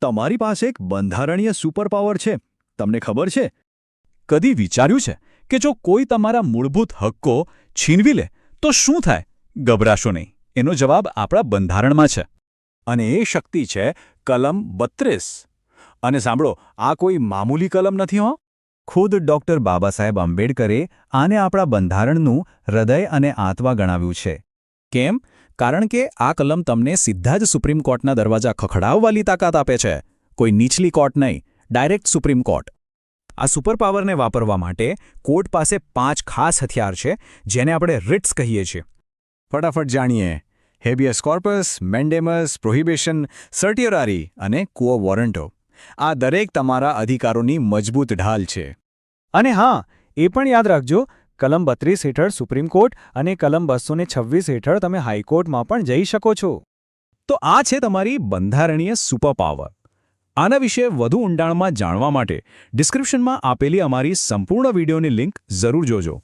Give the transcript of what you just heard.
તમારી પાસે એક બંધારણીય સુપરપાવર છે, તમને ખબર છે? કદી વિચાર્યું છે કે જો કોઈ તમારા મૂળભૂત હક્કો છીનવી લે તો શું થાય? ગભરાશો નહીં, એનો જવાબ આપણા બંધારણમાં છે. અને એ શક્તિ છે કલમ 32. અને સાંભળો, આ કોઈ મામૂલી કલમ નથી હો. ખુદ ડૉક્ટર બાબા સાહેબ આંબેડકરે આને આપણા બંધારણનું હૃદય અને આત્મા ગણાવ્યું છે. કેમ? કારણ કે આ કલમ તમને સીધા જ સુપ્રીમ કોર્ટના દરવાજા ખખડાવવાની તાકાત આપે છે. કોઈ નીચલી કોર્ટ નહીં, ડાયરેક્ટ સુપ્રીમ કોર્ટ. આ સુપરપાવરને વાપરવા માટે કોર્ટ પાસે 5 ખાસ હથિયાર છે, જેને આપણે રિટ્સ કહીએ છીએ. ફટાફટ જાણીએ. હેબિયસ કોર્પસ, મેન્ડેમસ, પ્રોહિબિશન, સર્ટિયોરારી અને ક્વો વોરંટો. આ દરેક તમારા અધિકારોની મજબૂત ઢાલ છે. અને હા, એ પણ યાદ રાખજો, કલમ 32 હેઠળ સુપ્રીમ કોર્ટ અને કલમ 226 હેઠળ તમે હાઈકોર્ટમાં પણ જઈ શકો છો. તો આ છે તમારી બંધારણીય સુપરપાવર. આના વિશે વધુ ઊંડાણમાં જાણવા માટે ડિસ્ક્રિપ્શનમાં આપેલી અમારી સંપૂર્ણ વિડીયોની લિંક જરૂર જોજો.